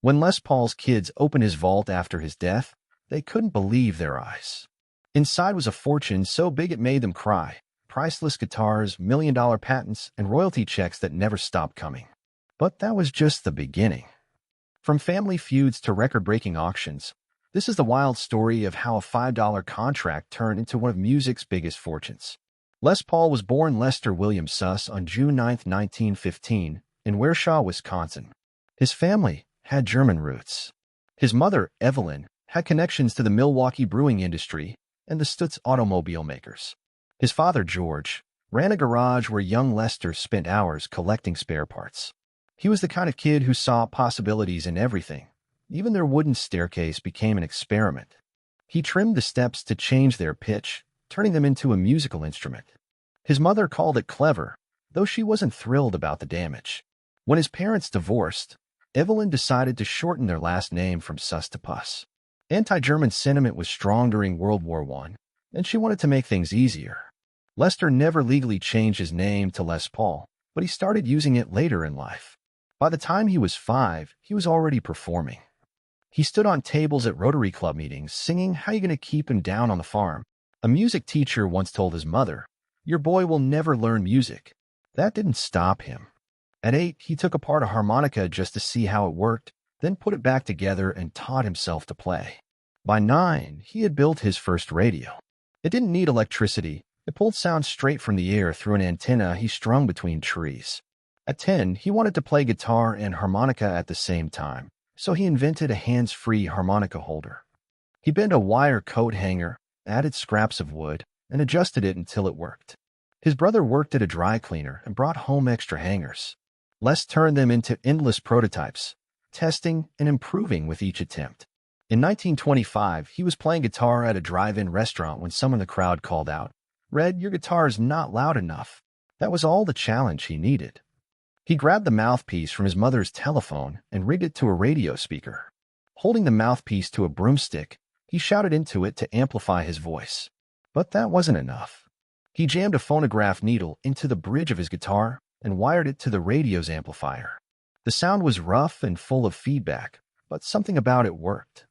When Les Paul's kids opened his vault after his death, they couldn't believe their eyes. Inside was a fortune so big it made them cry. Priceless guitars, million-dollar patents, and royalty checks that never stopped coming. But that was just the beginning. From family feuds to record-breaking auctions, this is the wild story of how a $5 contract turned into one of music's biggest fortunes. Les Paul was born Lester William Suss on June 9, 1915, in Warshaw, Wisconsin. His family had German roots. His mother, Evelyn, had connections to the Milwaukee brewing industry and the Stutz automobile makers. His father, George, ran a garage where young Lester spent hours collecting spare parts. He was the kind of kid who saw possibilities in everything. Even their wooden staircase became an experiment. He trimmed the steps to change their pitch, turning them into a musical instrument. His mother called it clever, though she wasn't thrilled about the damage. When his parents divorced, Evelyn decided to shorten their last name from Suss to Puss. Anti-German sentiment was strong during World War I, and she wanted to make things easier. Lester never legally changed his name to Les Paul, but he started using it later in life. By the time he was 5, he was already performing. He stood on tables at Rotary Club meetings singing "How You Gonna Keep Him Down on the Farm." A music teacher once told his mother, "Your boy will never learn music." That didn't stop him. At 8, he took apart a harmonica just to see how it worked, then put it back together and taught himself to play. By 9, he had built his first radio. It didn't need electricity. It pulled sound straight from the air through an antenna he strung between trees. At 10, he wanted to play guitar and harmonica at the same time, so he invented a hands-free harmonica holder. He bent a wire coat hanger, added scraps of wood, and adjusted it until it worked. His brother worked at a dry cleaner and brought home extra hangers. Les turned them into endless prototypes, testing and improving with each attempt. In 1925, he was playing guitar at a drive-in restaurant when someone in the crowd called out, "Red, your guitar is not loud enough." That was all the challenge he needed. He grabbed the mouthpiece from his mother's telephone and rigged it to a radio speaker. Holding the mouthpiece to a broomstick, he shouted into it to amplify his voice. But that wasn't enough. He jammed a phonograph needle into the bridge of his guitar and wired it to the radio's amplifier. The sound was rough and full of feedback, but something about it worked.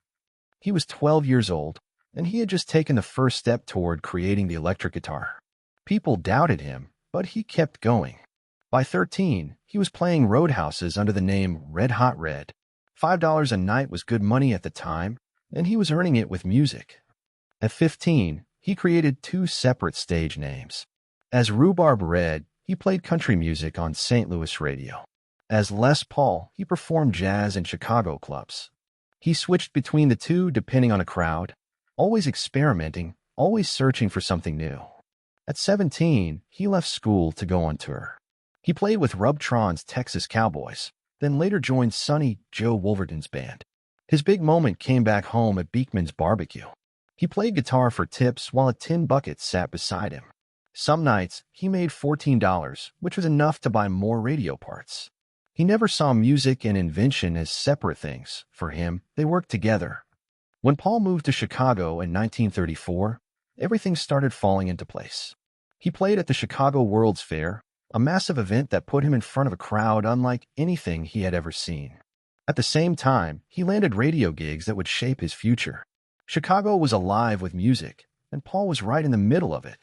He was 12 years old, and he had just taken the first step toward creating the electric guitar. People doubted him, but he kept going. By 13, he was playing roadhouses under the name Red Hot Red. $5 a night was good money at the time, and he was earning it with music. At 15, he created 2 separate stage names. As Rhubarb Red, he played country music on St. Louis radio. As Les Paul, he performed jazz in Chicago clubs. He switched between the two depending on a crowd, always experimenting, always searching for something new. At 17, he left school to go on tour. He played with Rubtron's Texas Cowboys, then later joined Sonny Joe Wolverton's band. His big moment came back home at Beekman's Barbecue. He played guitar for tips while a tin bucket sat beside him. Some nights, he made $14, which was enough to buy more radio parts. He never saw music and invention as separate things. For him, they worked together. When Paul moved to Chicago in 1934, everything started falling into place. He played at the Chicago World's Fair, a massive event that put him in front of a crowd unlike anything he had ever seen. At the same time, he landed radio gigs that would shape his future. Chicago was alive with music, and Paul was right in the middle of it.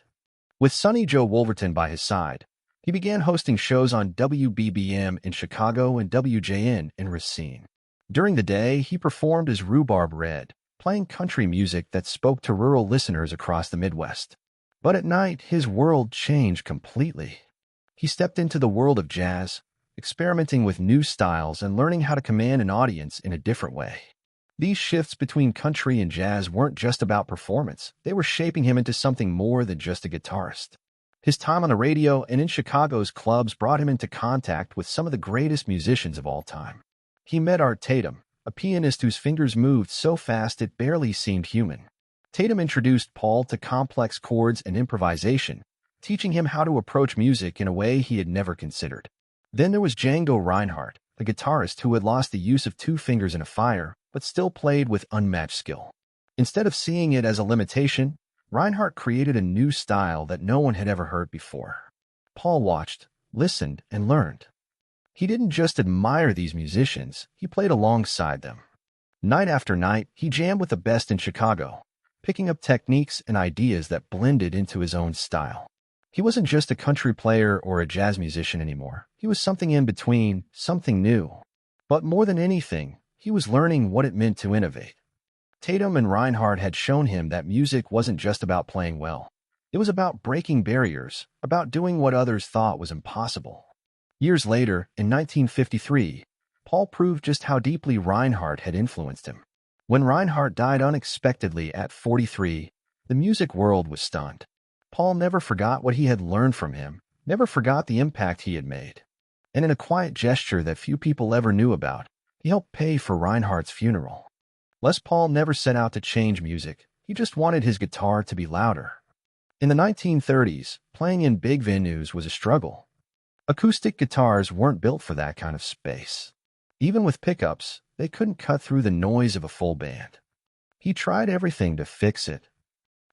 With Sonny Joe Wolverton by his side, he began hosting shows on WBBM in Chicago and WJN in Racine. During the day, he performed as Rhubarb Red, playing country music that spoke to rural listeners across the Midwest. But at night, his world changed completely. He stepped into the world of jazz, experimenting with new styles and learning how to command an audience in a different way. These shifts between country and jazz weren't just about performance. They were shaping him into something more than just a guitarist. His time on the radio and in Chicago's clubs brought him into contact with some of the greatest musicians of all time. He met Art Tatum, a pianist whose fingers moved so fast it barely seemed human. Tatum introduced Paul to complex chords and improvisation, teaching him how to approach music in a way he had never considered. Then there was Django Reinhardt, a guitarist who had lost the use of 2 fingers in a fire, but still played with unmatched skill. Instead of seeing it as a limitation, Reinhardt created a new style that no one had ever heard before. Paul watched, listened, and learned. He didn't just admire these musicians, he played alongside them. Night after night, he jammed with the best in Chicago, picking up techniques and ideas that blended into his own style. He wasn't just a country player or a jazz musician anymore. He was something in between, something new. But more than anything, he was learning what it meant to innovate. Tatum and Reinhardt had shown him that music wasn't just about playing well. It was about breaking barriers, about doing what others thought was impossible. Years later, in 1953, Paul proved just how deeply Reinhardt had influenced him. When Reinhardt died unexpectedly at 43, the music world was stunned. Paul never forgot what he had learned from him, never forgot the impact he had made. And in a quiet gesture that few people ever knew about, he helped pay for Reinhardt's funeral. Les Paul never set out to change music. He just wanted his guitar to be louder. In the 1930s, playing in big venues was a struggle. Acoustic guitars weren't built for that kind of space. Even with pickups, they couldn't cut through the noise of a full band. He tried everything to fix it.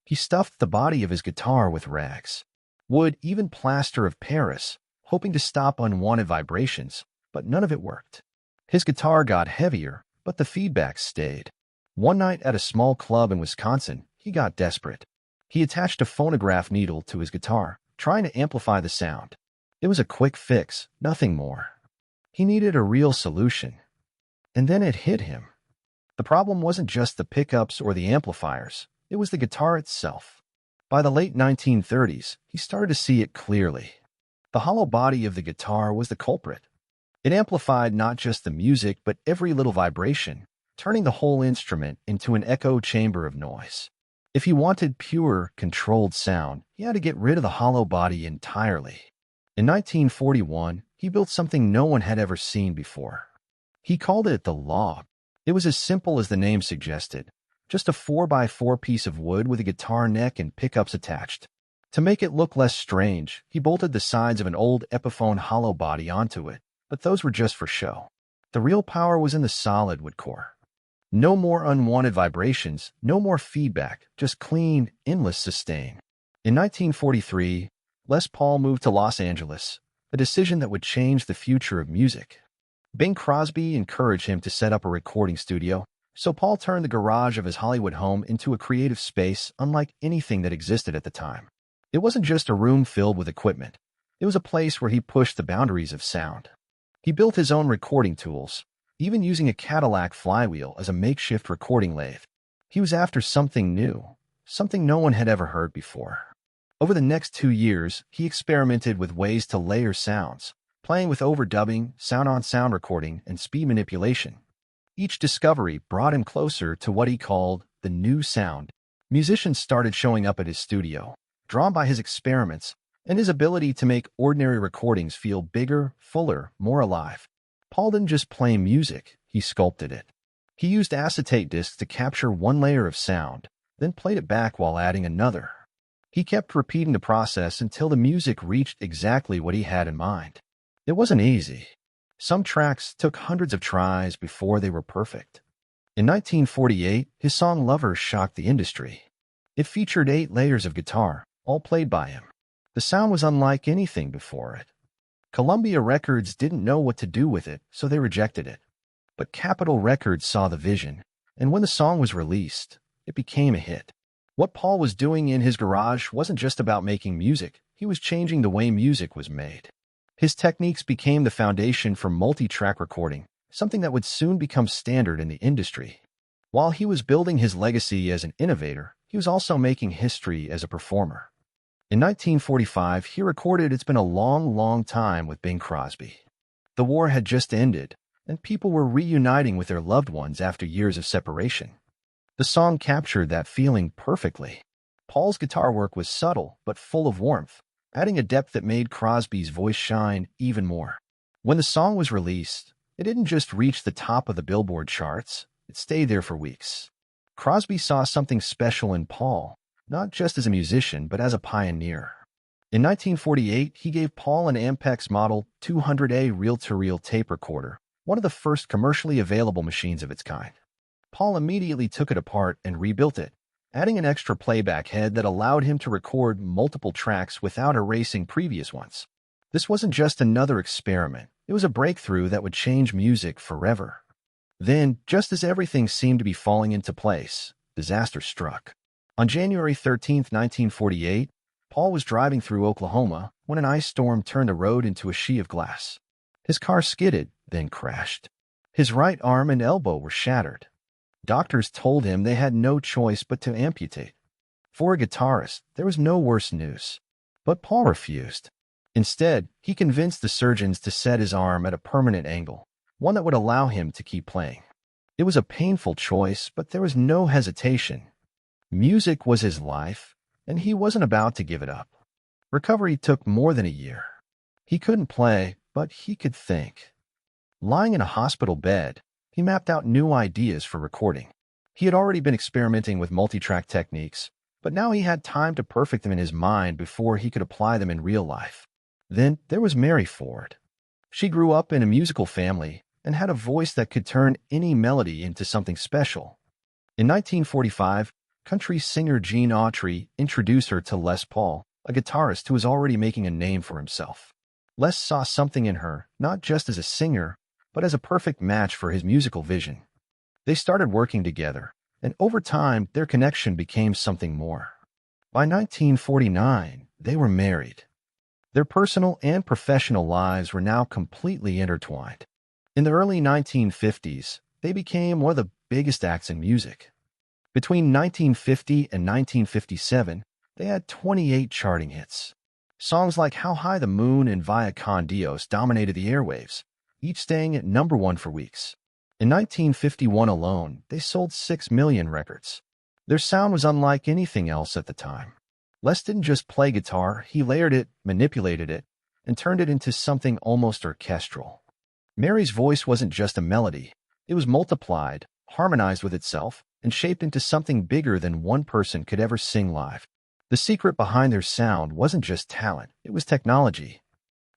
He stuffed the body of his guitar with rags, wood, even plaster of Paris, hoping to stop unwanted vibrations, but none of it worked. His guitar got heavier, but the feedback stayed. One night at a small club in Wisconsin, he got desperate. He attached a phonograph needle to his guitar, trying to amplify the sound. It was a quick fix, nothing more. He needed a real solution. And then it hit him. The problem wasn't just the pickups or the amplifiers, it was the guitar itself. By the late 1930s, he started to see it clearly. The hollow body of the guitar was the culprit. It amplified not just the music, but every little vibration, turning the whole instrument into an echo chamber of noise. If he wanted pure, controlled sound, he had to get rid of the hollow body entirely. In 1941, he built something no one had ever seen before. He called it the log. It was as simple as the name suggested, just a 4x4 piece of wood with a guitar neck and pickups attached. To make it look less strange, he bolted the sides of an old Epiphone hollow body onto it, but those were just for show. The real power was in the solid wood core. No more unwanted vibrations, no more feedback, just clean, endless sustain. In 1943, Les Paul moved to Los Angeles, a decision that would change the future of music. Bing Crosby encouraged him to set up a recording studio, so Paul turned the garage of his Hollywood home into a creative space unlike anything that existed at the time. It wasn't just a room filled with equipment. It was a place where he pushed the boundaries of sound. He built his own recording tools, even using a Cadillac flywheel as a makeshift recording lathe. He was after something new, something no one had ever heard before. Over the next 2 years, he experimented with ways to layer sounds, playing with overdubbing, sound-on-sound recording, and speed manipulation. Each discovery brought him closer to what he called the new sound. Musicians started showing up at his studio, drawn by his experiments and his ability to make ordinary recordings feel bigger, fuller, more alive. Paul didn't just play music, he sculpted it. He used acetate discs to capture one layer of sound, then played it back while adding another. He kept repeating the process until the music reached exactly what he had in mind. It wasn't easy. Some tracks took hundreds of tries before they were perfect. In 1948, his song Lover shocked the industry. It featured 8 layers of guitar, all played by him. The sound was unlike anything before it. Columbia Records didn't know what to do with it, so they rejected it. But Capitol Records saw the vision, and when the song was released, it became a hit. What Paul was doing in his garage wasn't just about making music, he was changing the way music was made. His techniques became the foundation for multi-track recording, something that would soon become standard in the industry. While he was building his legacy as an innovator, he was also making history as a performer. In 1945, he recorded It's Been a Long, Long Time with Bing Crosby. The war had just ended, and people were reuniting with their loved ones after years of separation. The song captured that feeling perfectly. Paul's guitar work was subtle but full of warmth, adding a depth that made Crosby's voice shine even more. When the song was released, it didn't just reach the top of the Billboard charts, it stayed there for weeks. Crosby saw something special in Paul, not just as a musician, but as a pioneer. In 1948, he gave Paul an Ampex Model 200A reel-to-reel tape recorder, one of the first commercially available machines of its kind. Paul immediately took it apart and rebuilt it, adding an extra playback head that allowed him to record multiple tracks without erasing previous ones. This wasn't just another experiment, It was a breakthrough that would change music forever. Then, just as everything seemed to be falling into place, disaster struck. On January 13, 1948, Paul was driving through Oklahoma when an ice storm turned the road into a sea of glass. His car skidded, then crashed. His right arm and elbow were shattered. Doctors told him they had no choice but to amputate. For a guitarist, there was no worse news. But Paul refused. Instead, he convinced the surgeons to set his arm at a permanent angle, one that would allow him to keep playing. It was a painful choice, but there was no hesitation. Music was his life, and he wasn't about to give it up. Recovery took more than a year. He couldn't play, but he could think. Lying in a hospital bed, he mapped out new ideas for recording. He had already been experimenting with multi-track techniques, but now he had time to perfect them in his mind before he could apply them in real life. Then there was Mary Ford. She grew up in a musical family and had a voice that could turn any melody into something special. In 1945, country singer Gene Autry introduced her to Les Paul, a guitarist who was already making a name for himself. Les saw something in her, not just as a singer, but as a perfect match for his musical vision. They started working together, and over time, their connection became something more. By 1949, they were married. Their personal and professional lives were now completely intertwined. In the early 1950s, they became one of the biggest acts in music. Between 1950 and 1957, they had 28 charting hits. Songs like How High the Moon and Via Con Dios dominated the airwaves, each staying at #1 for weeks. In 1951 alone, they sold 6 million records. Their sound was unlike anything else at the time. Les didn't just play guitar, he layered it, manipulated it, and turned it into something almost orchestral. Mary's voice wasn't just a melody. It was multiplied, harmonized with itself, and shaped into something bigger than one person could ever sing live. The secret behind their sound wasn't just talent, it was technology.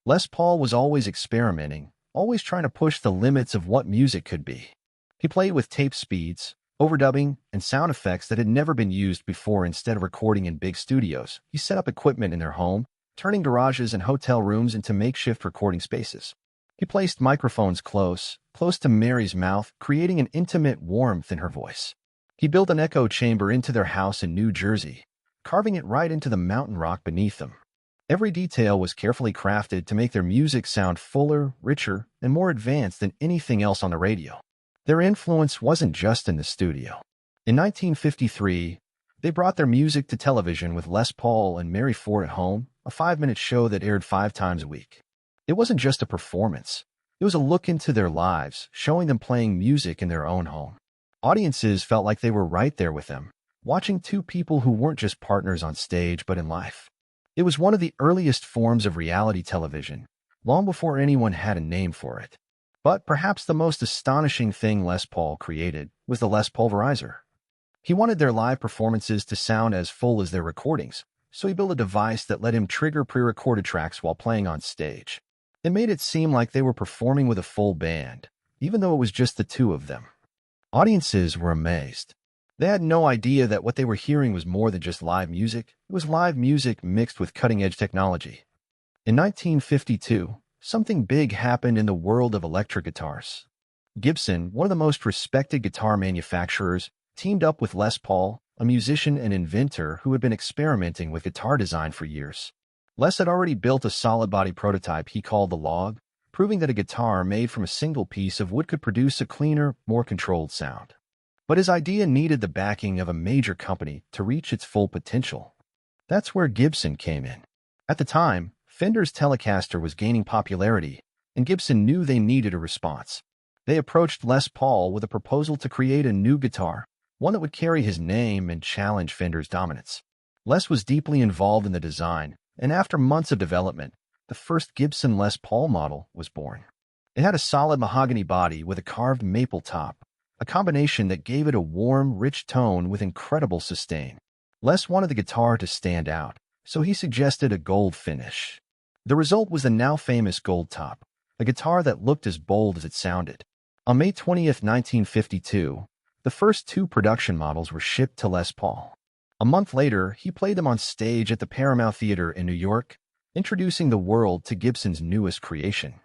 Les Paul was always experimenting, always trying to push the limits of what music could be. He played with tape speeds, overdubbing, and sound effects that had never been used before. Instead of recording in big studios, he set up equipment in their home, turning garages and hotel rooms into makeshift recording spaces. He placed microphones close to Mary's mouth, creating an intimate warmth in her voice. He built an echo chamber into their house in New Jersey, carving it right into the mountain rock beneath them. Every detail was carefully crafted to make their music sound fuller, richer, and more advanced than anything else on the radio. Their influence wasn't just in the studio. In 1953, they brought their music to television with Les Paul and Mary Ford at Home, a 5-minute show that aired 5 times a week. It wasn't just a performance. It was a look into their lives, showing them playing music in their own home. Audiences felt like they were right there with them, watching two people who weren't just partners on stage but in life. It was one of the earliest forms of reality television, long before anyone had a name for it. But perhaps the most astonishing thing Les Paul created was the Les Pulverizer. He wanted their live performances to sound as full as their recordings, so he built a device that let him trigger pre-recorded tracks while playing on stage. It made it seem like they were performing with a full band, even though it was just the two of them. Audiences were amazed. They had no idea that what they were hearing was more than just live music. It was live music mixed with cutting-edge technology. In 1952, something big happened in the world of electric guitars. Gibson, one of the most respected guitar manufacturers, teamed up with Les Paul, a musician and inventor who had been experimenting with guitar design for years. Les had already built a solid-body prototype he called the Log, proving that a guitar made from a single piece of wood could produce a cleaner, more controlled sound. But his idea needed the backing of a major company to reach its full potential. That's where Gibson came in. At the time, Fender's Telecaster was gaining popularity, and Gibson knew they needed a response. They approached Les Paul with a proposal to create a new guitar, one that would carry his name and challenge Fender's dominance. Les was deeply involved in the design, and after months of development, the first Gibson Les Paul model was born. It had a solid mahogany body with a carved maple top, a combination that gave it a warm, rich tone with incredible sustain. Les wanted the guitar to stand out, so he suggested a gold finish. The result was the now famous gold top, a guitar that looked as bold as it sounded. On May 20th, 1952, the first 2 production models were shipped to Les Paul. A month later, he played them on stage at the Paramount Theater in New York, introducing the world to Gibson's newest creation.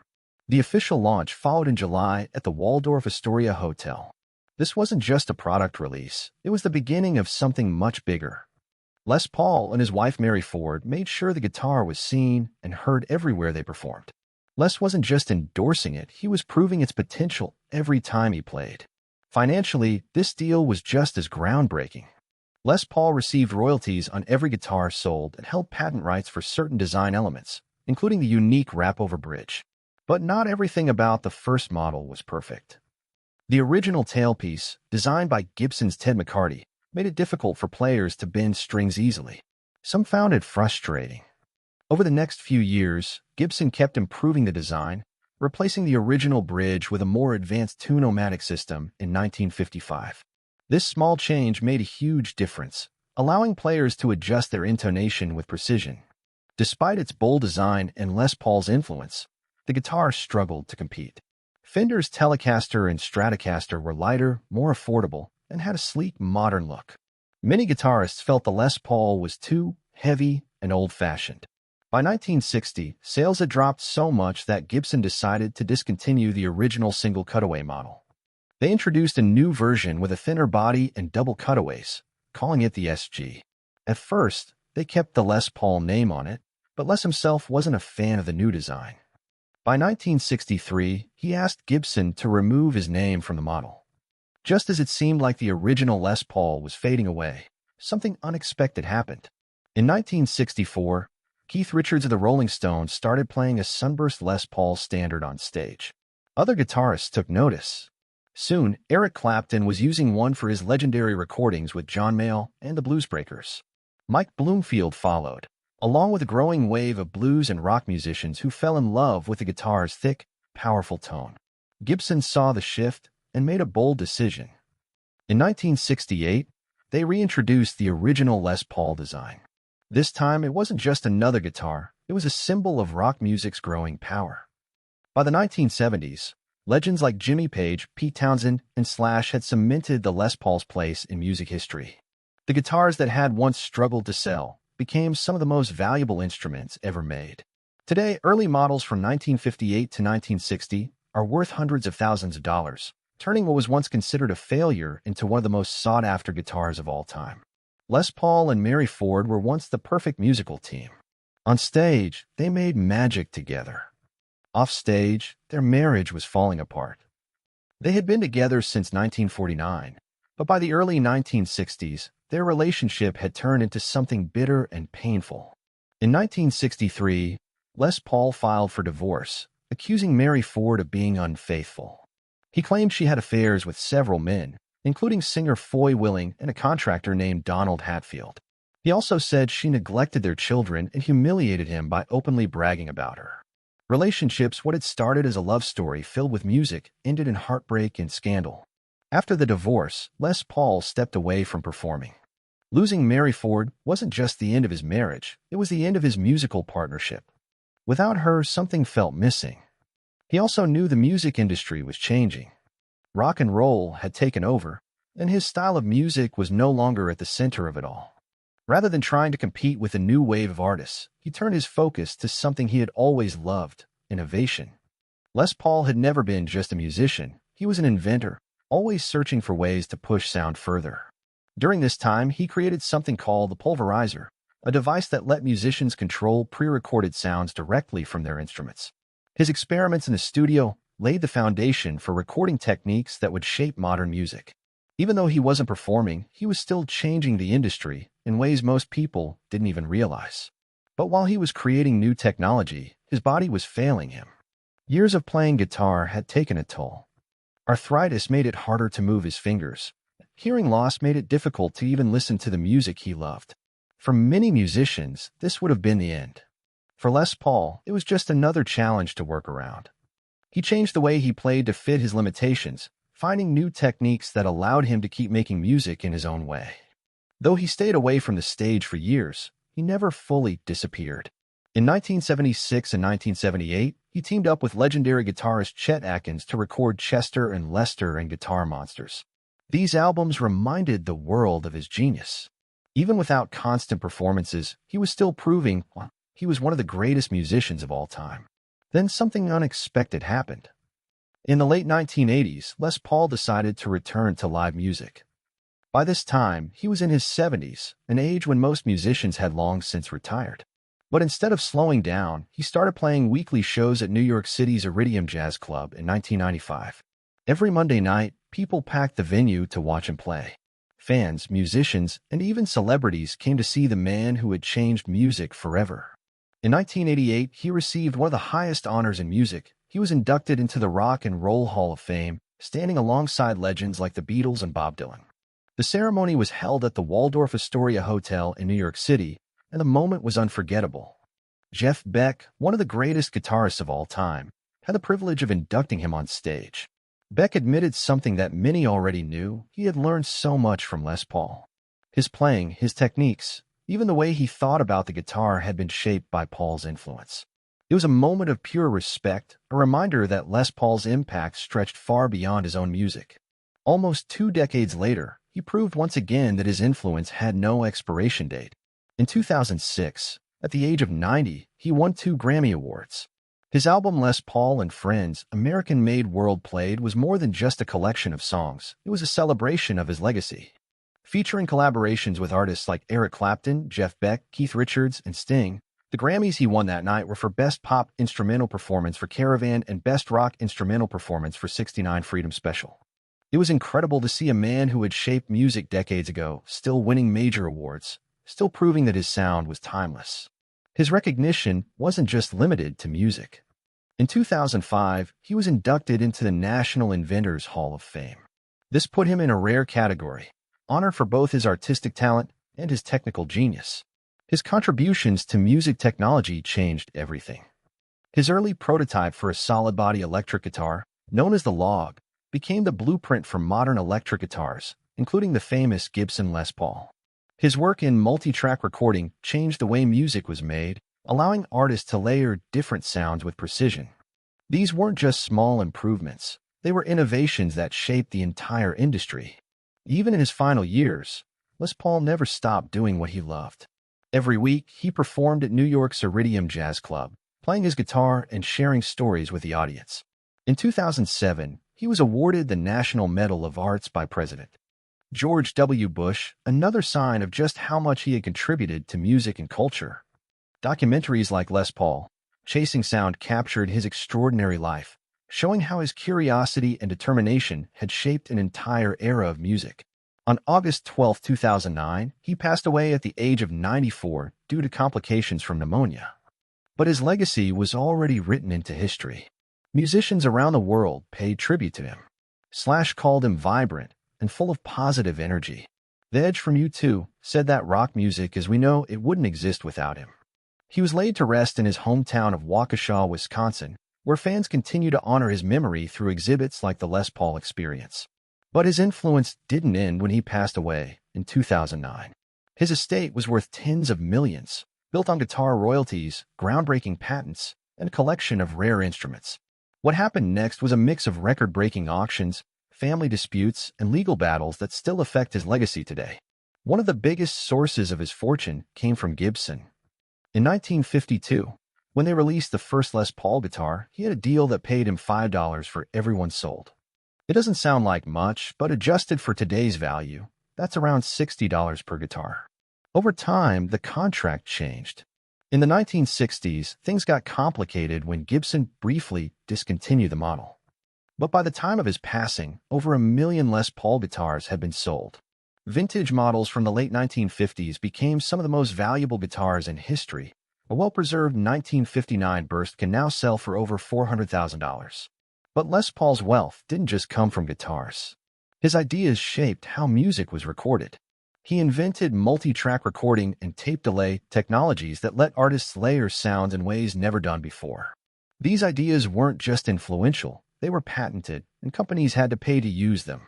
The official launch followed in July at the Waldorf Astoria Hotel. This wasn't just a product release, it was the beginning of something much bigger. Les Paul and his wife Mary Ford made sure the guitar was seen and heard everywhere they performed. Les wasn't just endorsing it, he was proving its potential every time he played. Financially, this deal was just as groundbreaking. Les Paul received royalties on every guitar sold and held patent rights for certain design elements, including the unique wrap-over bridge. But not everything about the first model was perfect. The original tailpiece, designed by Gibson's Ted McCarty, made it difficult for players to bend strings easily. Some found it frustrating. Over the next few years, Gibson kept improving the design, replacing the original bridge with a more advanced tune-o-matic system in 1955. This small change made a huge difference, allowing players to adjust their intonation with precision. Despite its bold design and Les Paul's influence, the guitar struggled to compete. Fender's Telecaster and Stratocaster were lighter, more affordable, and had a sleek, modern look. Many guitarists felt the Les Paul was too heavy and old-fashioned. By 1960, sales had dropped so much that Gibson decided to discontinue the original single cutaway model. They introduced a new version with a thinner body and double cutaways, calling it the SG. At first, they kept the Les Paul name on it, but Les himself wasn't a fan of the new design. By 1963, he asked Gibson to remove his name from the model. Just as it seemed like the original Les Paul was fading away, something unexpected happened. In 1964, Keith Richards of the Rolling Stones started playing a sunburst Les Paul standard on stage. Other guitarists took notice. Soon, Eric Clapton was using one for his legendary recordings with John Mayall and the Bluesbreakers. Mike Bloomfield followed, along with a growing wave of blues and rock musicians who fell in love with the guitar's thick, powerful tone. Gibson saw the shift and made a bold decision. In 1968, they reintroduced the original Les Paul design. This time, it wasn't just another guitar, it was a symbol of rock music's growing power. By the 1970s, legends like Jimmy Page, Pete Townsend, and Slash had cemented the Les Paul's place in music history. The guitars that had once struggled to sell became some of the most valuable instruments ever made. Today, early models from 1958 to 1960 are worth hundreds of thousands of dollars, turning what was once considered a failure into one of the most sought-after guitars of all time. Les Paul and Mary Ford were once the perfect musical team. On stage, they made magic together. Off stage, their marriage was falling apart. They had been together since 1949, but by the early 1960s, their relationship had turned into something bitter and painful. In 1963, Les Paul filed for divorce, accusing Mary Ford of being unfaithful. He claimed she had affairs with several men, including singer Foy Willing and a contractor named Donald Hatfield. He also said she neglected their children and humiliated him by openly bragging about her. Relationships, what had started as a love story filled with music, ended in heartbreak and scandal. After the divorce, Les Paul stepped away from performing. Losing Mary Ford wasn't just the end of his marriage, it was the end of his musical partnership. Without her, something felt missing. He also knew the music industry was changing. Rock and roll had taken over, and his style of music was no longer at the center of it all. Rather than trying to compete with a new wave of artists, he turned his focus to something he had always loved: innovation. Les Paul had never been just a musician, he was an inventor, always searching for ways to push sound further. During this time, he created something called the pulverizer, a device that let musicians control pre-recorded sounds directly from their instruments. His experiments in the studio laid the foundation for recording techniques that would shape modern music. Even though he wasn't performing, he was still changing the industry in ways most people didn't even realize. But while he was creating new technology, his body was failing him. Years of playing guitar had taken a toll. Arthritis made it harder to move his fingers. Hearing loss made it difficult to even listen to the music he loved. For many musicians, this would have been the end. For Les Paul, it was just another challenge to work around. He changed the way he played to fit his limitations, finding new techniques that allowed him to keep making music in his own way. Though he stayed away from the stage for years, he never fully disappeared. In 1976 and 1978, he teamed up with legendary guitarist Chet Atkins to record Chester and Lester and Guitar Monsters. These albums reminded the world of his genius. Even without constant performances, he was still proving he was one of the greatest musicians of all time. Then something unexpected happened. In the late 1980s, Les Paul decided to return to live music. By this time, he was in his 70s, an age when most musicians had long since retired. But instead of slowing down, he started playing weekly shows at New York City's Iridium Jazz Club in 1995. Every Monday night, people packed the venue to watch him play. Fans, musicians, and even celebrities came to see the man who had changed music forever. In 1988, he received one of the highest honors in music. He was inducted into the Rock and Roll Hall of Fame, standing alongside legends like the Beatles and Bob Dylan. The ceremony was held at the Waldorf Astoria Hotel in New York City, and the moment was unforgettable. Jeff Beck, one of the greatest guitarists of all time, had the privilege of inducting him on stage. Beck admitted something that many already knew. He had learned so much from Les Paul. His playing, his techniques, even the way he thought about the guitar had been shaped by Paul's influence. It was a moment of pure respect, a reminder that Les Paul's impact stretched far beyond his own music. Almost 2 decades later, he proved once again that his influence had no expiration date. In 2006, at the age of 90, he won 2 Grammy Awards. His album Les Paul and Friends, American-Made World Played was more than just a collection of songs. It was a celebration of his legacy. Featuring collaborations with artists like Eric Clapton, Jeff Beck, Keith Richards, and Sting, the Grammys he won that night were for Best Pop Instrumental Performance for Caravan and Best Rock Instrumental Performance for 69 Freedom Special. It was incredible to see a man who had shaped music decades ago still winning major awards, still proving that his sound was timeless. His recognition wasn't just limited to music. In 2005, he was inducted into the National Inventors Hall of Fame. This put him in a rare category, honor for both his artistic talent and his technical genius. His contributions to music technology changed everything. His early prototype for a solid-body electric guitar, known as the Log, became the blueprint for modern electric guitars, including the famous Gibson Les Paul. His work in multi-track recording changed the way music was made, allowing artists to layer different sounds with precision. These weren't just small improvements. They were innovations that shaped the entire industry. Even in his final years, Les Paul never stopped doing what he loved. Every week, he performed at New York's Iridium Jazz Club, playing his guitar and sharing stories with the audience. In 2007, he was awarded the National Medal of Arts by President George W. Bush, another sign of just how much he had contributed to music and culture. Documentaries like Les Paul, Chasing Sound captured his extraordinary life, showing how his curiosity and determination had shaped an entire era of music. On August 12, 2009, he passed away at the age of 94 due to complications from pneumonia. But his legacy was already written into history. Musicians around the world paid tribute to him. Slash called him vibrant and full of positive energy. The Edge from U2 said that rock music as we know it wouldn't exist without him. He was laid to rest in his hometown of Waukesha, Wisconsin, where fans continue to honor his memory through exhibits like the Les Paul Experience. But his influence didn't end when he passed away in 2009. His estate was worth tens of millions, built on guitar royalties, groundbreaking patents, and a collection of rare instruments. What happened next was a mix of record-breaking auctions, family disputes, and legal battles that still affect his legacy today. One of the biggest sources of his fortune came from Gibson. In 1952, when they released the first Les Paul guitar, he had a deal that paid him $5 for every one sold. It doesn't sound like much, but adjusted for today's value, that's around $60 per guitar. Over time, the contract changed. In the 1960s, things got complicated when Gibson briefly discontinued the model. But by the time of his passing, over 1 million Les Paul guitars had been sold. Vintage models from the late 1950s became some of the most valuable guitars in history. A well-preserved 1959 burst can now sell for over $400,000. But Les Paul's wealth didn't just come from guitars. His ideas shaped how music was recorded. He invented multi-track recording and tape delay technologies that let artists layer sounds in ways never done before. These ideas weren't just influential, they were patented, and companies had to pay to use them.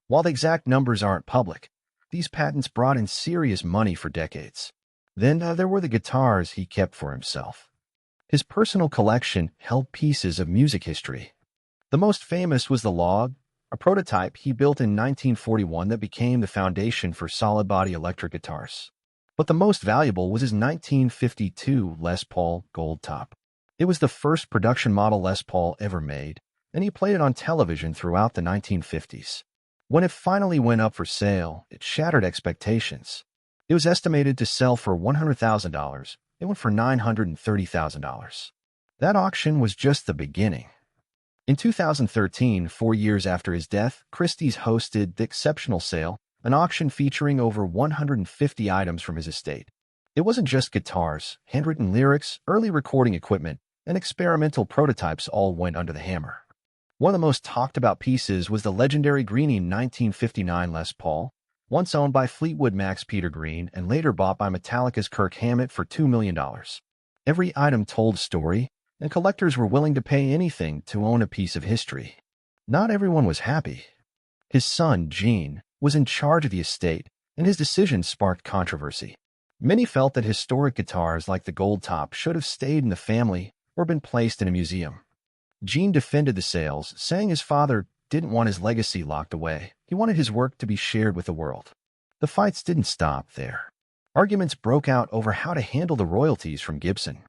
While the exact numbers aren't public, these patents brought in serious money for decades. Then there were the guitars he kept for himself. His personal collection held pieces of music history. The most famous was the Log, a prototype he built in 1941 that became the foundation for solid-body electric guitars. But the most valuable was his 1952 Les Paul Gold Top. It was the first production model Les Paul ever made, and he played it on television throughout the 1950s. When it finally went up for sale, it shattered expectations. It was estimated to sell for $100,000. It went for $930,000. That auction was just the beginning. In 2013, 4 years after his death, Christie's hosted the exceptional sale, an auction featuring over 150 items from his estate. It wasn't just guitars, handwritten lyrics, early recording equipment, and experimental prototypes all went under the hammer. One of the most talked about pieces was the legendary Greening 1959 Les Paul, once owned by Fleetwood Mac's Peter Green and later bought by Metallica's Kirk Hammett for $2 million. Every item told a story, and collectors were willing to pay anything to own a piece of history. Not everyone was happy. His son, Gene, was in charge of the estate, and his decision sparked controversy. Many felt that historic guitars like the Gold Top should have stayed in the family or been placed in a museum. Gene defended the sales, saying his father didn't want his legacy locked away. He wanted his work to be shared with the world. The fights didn't stop there. Arguments broke out over how to handle the royalties from Gibson.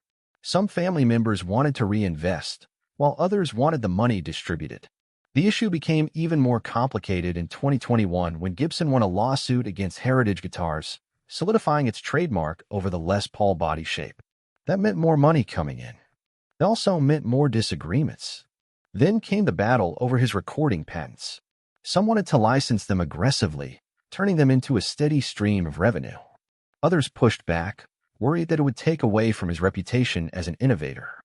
Some family members wanted to reinvest, while others wanted the money distributed. The issue became even more complicated in 2021 when Gibson won a lawsuit against Heritage Guitars, solidifying its trademark over the Les Paul body shape. That meant more money coming in. It also meant more disagreements. Then came the battle over his recording patents. Some wanted to license them aggressively, turning them into a steady stream of revenue. Others pushed back, worried that it would take away from his reputation as an innovator.